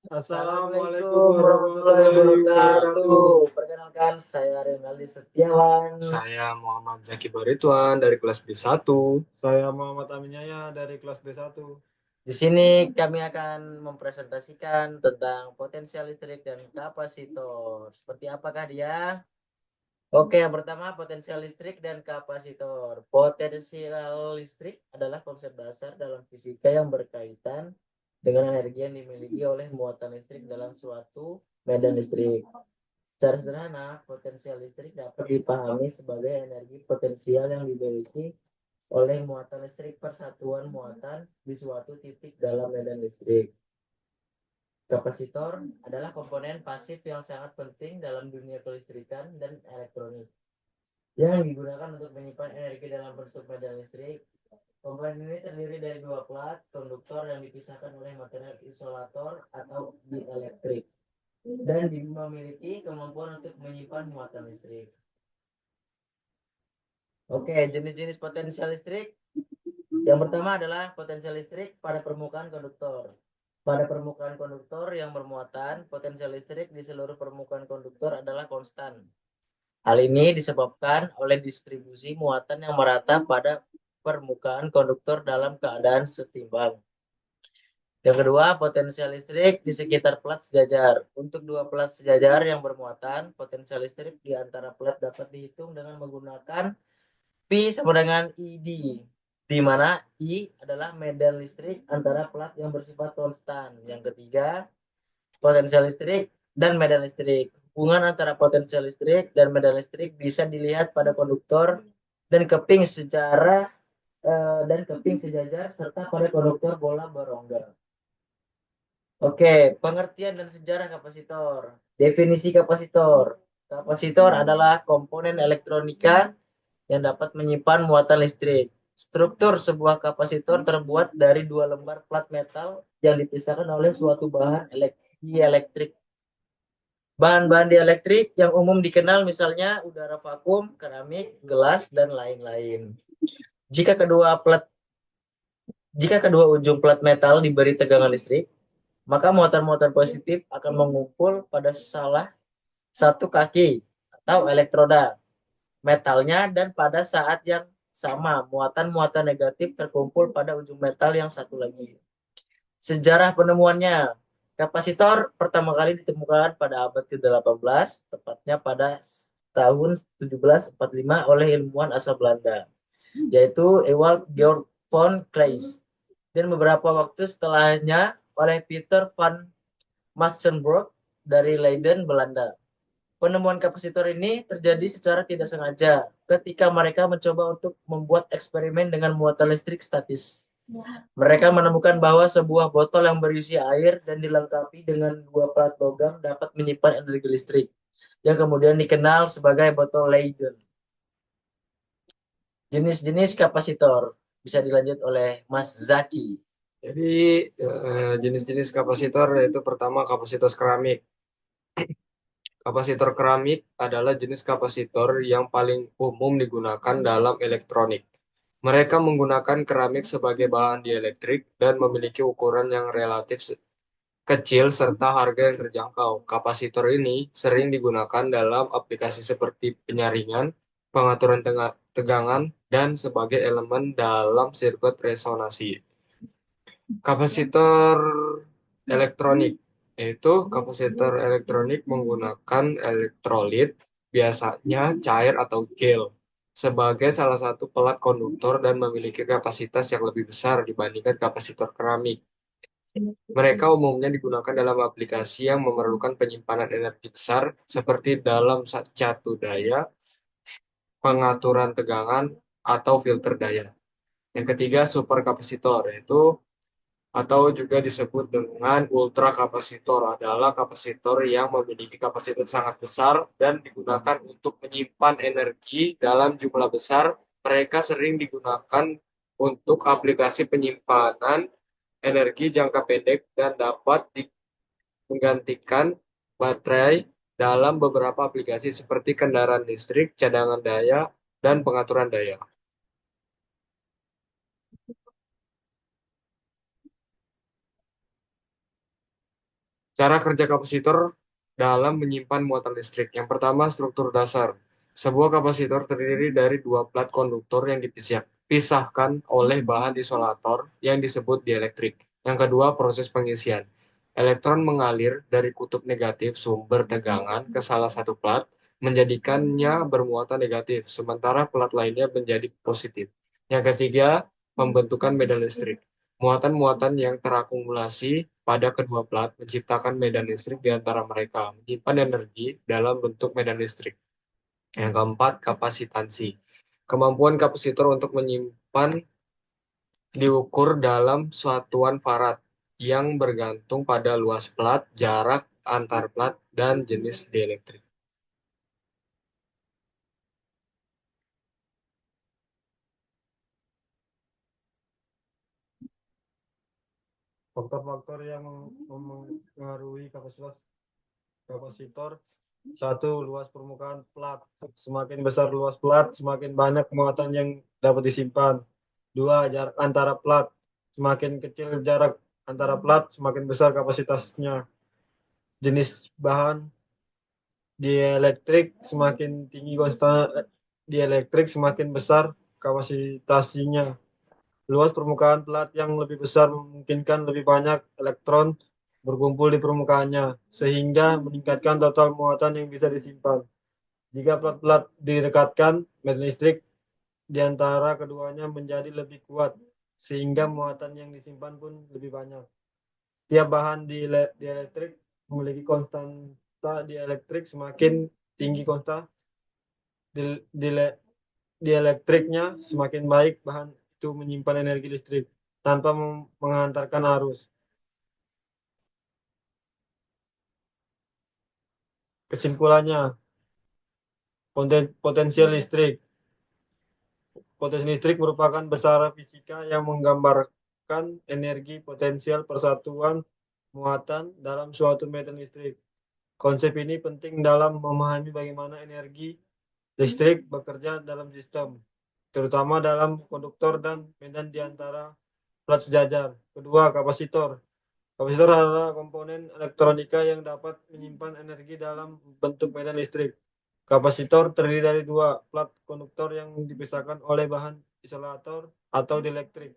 Assalamualaikum Assalamualaikum warahmatullahi warahmatullahi wabarakatuh. wabarakatuh. Perkenalkan, saya Renaldi Setiawan. Saya Muhammad Zaki Barituan dari kelas B1. Saya Muhammad Aminyaya dari kelas B1. Di sini kami akan mempresentasikan tentang potensial listrik dan kapasitor. Seperti apakah dia? Oke, yang pertama potensial listrik dan kapasitor. Potensial listrik adalah konsep dasar dalam fisika yang berkaitan dengan energi yang dimiliki oleh muatan listrik dalam suatu medan listrik. Secara sederhana, potensial listrik dapat dipahami sebagai energi potensial yang dimiliki oleh muatan listrik persatuan muatan di suatu titik dalam medan listrik. Kapasitor adalah komponen pasif yang sangat penting dalam dunia kelistrikan dan elektronik yang digunakan untuk menyimpan energi dalam bentuk medan listrik. Komponen ini terdiri dari dua plat konduktor yang dipisahkan oleh material isolator atau dielektrik dan memiliki kemampuan untuk menyimpan muatan listrik. Oke, jenis-jenis potensial listrik. Yang pertama adalah potensial listrik pada permukaan konduktor. Pada permukaan konduktor yang bermuatan, potensial listrik di seluruh permukaan konduktor adalah konstan. Hal ini disebabkan oleh distribusi muatan yang merata pada permukaan konduktor dalam keadaan setimbang. Yang kedua, potensial listrik di sekitar plat sejajar. Untuk dua plat sejajar yang bermuatan, potensial listrik di antara plat dapat dihitung dengan menggunakan P sama dengan ID, di mana I adalah medan listrik antara plat yang bersifat konstan. Yang ketiga, potensial listrik dan medan listrik. Hubungan antara potensial listrik dan medan listrik bisa dilihat pada konduktor dan keping sejajar serta pada konduktor bola berongga. Oke, pengertian dan sejarah kapasitor. Definisi kapasitor. Kapasitor adalah komponen elektronika yang dapat menyimpan muatan listrik. Struktur sebuah kapasitor terbuat dari dua lembar plat metal yang dipisahkan oleh suatu bahan dielektrik. Bahan-bahan dielektrik yang umum dikenal misalnya udara vakum, keramik, gelas, dan lain-lain. Jika kedua ujung plat metal diberi tegangan listrik, maka muatan-muatan positif akan mengumpul pada salah satu kaki atau elektroda metalnya, dan pada saat yang sama muatan-muatan negatif terkumpul pada ujung metal yang satu lagi. Sejarah penemuannya. Kapasitor pertama kali ditemukan pada abad ke-18, tepatnya pada tahun 1745 oleh ilmuwan asal Belanda, yaitu Ewald Georg von Claeys, dan beberapa waktu setelahnya oleh Peter van Massenburg dari Leiden, Belanda. Penemuan kapasitor ini terjadi secara tidak sengaja ketika mereka mencoba untuk membuat eksperimen dengan muatan listrik statis. Mereka menemukan bahwa sebuah botol yang berisi air dan dilengkapi dengan dua plat logam dapat menyimpan energi listrik, yang kemudian dikenal sebagai botol Leyden. Jenis-jenis kapasitor bisa dilanjut oleh Mas Zaki. Jadi jenis-jenis kapasitor yaitu pertama kapasitor keramik. Kapasitor keramik adalah jenis kapasitor yang paling umum digunakan dalam elektronik. Mereka menggunakan keramik sebagai bahan dielektrik dan memiliki ukuran yang relatif kecil serta harga yang terjangkau. Kapasitor ini sering digunakan dalam aplikasi seperti penyaringan, pengaturan tegangan, dan sebagai elemen dalam sirkuit resonansi. Kapasitor elektronik, yaitu kapasitor elektronik menggunakan elektrolit, biasanya cair atau gel, sebagai salah satu pelat konduktor dan memiliki kapasitas yang lebih besar dibandingkan kapasitor keramik. Mereka umumnya digunakan dalam aplikasi yang memerlukan penyimpanan energi besar, seperti dalam catu daya, pengaturan tegangan, atau filter daya. Yang ketiga, superkapasitor, yaitu atau juga disebut dengan ultrakapasitor, adalah kapasitor yang memiliki kapasitas sangat besar dan digunakan untuk menyimpan energi dalam jumlah besar. Mereka sering digunakan untuk aplikasi penyimpanan energi jangka pendek dan dapat menggantikan baterai dalam beberapa aplikasi seperti kendaraan listrik, cadangan daya, dan pengaturan daya. Cara kerja kapasitor dalam menyimpan muatan listrik. Yang pertama, struktur dasar. Sebuah kapasitor terdiri dari dua plat konduktor yang dipisahkan oleh bahan isolator yang disebut dielektrik. Yang kedua, proses pengisian. Elektron mengalir dari kutub negatif sumber tegangan ke salah satu plat, menjadikannya bermuatan negatif, sementara plat lainnya menjadi positif. Yang ketiga, pembentukan medan listrik. Muatan-muatan yang terakumulasi pada kedua plat menciptakan medan listrik di antara mereka, menyimpan energi dalam bentuk medan listrik. Yang keempat, kapasitansi. Kemampuan kapasitor untuk menyimpan diukur dalam satuan farad yang bergantung pada luas plat, jarak antar plat, dan jenis dielektrik. Faktor-faktor yang mempengaruhi kapasitas kapasitor. Satu, luas permukaan plat. Semakin besar luas plat, semakin banyak muatan yang dapat disimpan. Dua, jarak antara plat. Semakin kecil jarak antara plat, semakin besar kapasitasnya. Jenis bahan dieelektrik, semakin tinggi konstan dieelektrik, semakin besar kapasitasnya. Luas permukaan plat yang lebih besar memungkinkan lebih banyak elektron berkumpul di permukaannya, sehingga meningkatkan total muatan yang bisa disimpan. Jika plat-plat direkatkan, medan listrik di antara keduanya menjadi lebih kuat, sehingga muatan yang disimpan pun lebih banyak. Tiap bahan dieelektrik memiliki konstanta dieelektrik, semakin tinggi konstanta dieлектрiknya, semakin baik bahan itu menyimpan energi listrik tanpa menghantarkan arus. Kesimpulannya, potensial listrik. Potensi listrik merupakan besaran fisika yang menggambarkan energi potensial persatuan muatan dalam suatu medan listrik. Konsep ini penting dalam memahami bagaimana energi listrik bekerja dalam sistem, terutama dalam konduktor dan medan di antara plat sejajar. Kedua, kapasitor. Kapasitor adalah komponen elektronika yang dapat menyimpan energi dalam bentuk medan listrik. Kapasitor terdiri dari dua plat konduktor yang dipisahkan oleh bahan isolator atau dielektrik.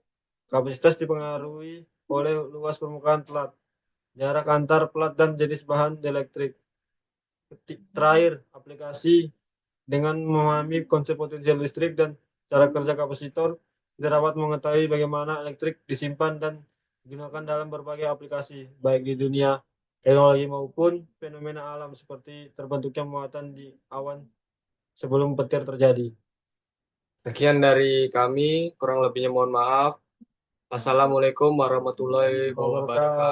Kapasitas dipengaruhi oleh luas permukaan plat, jarak antar plat, dan jenis bahan dielektrik. Terakhir, aplikasi. Dengan memahami konsep potensial listrik dan cara kerja kapasitor, kita dapat mengetahui bagaimana elektrik disimpan dan digunakan dalam berbagai aplikasi, baik di dunia teknologi maupun fenomena alam seperti terbentuknya muatan di awan sebelum petir terjadi. Sekian dari kami, kurang lebihnya mohon maaf. Assalamualaikum warahmatullahi wabarakatuh.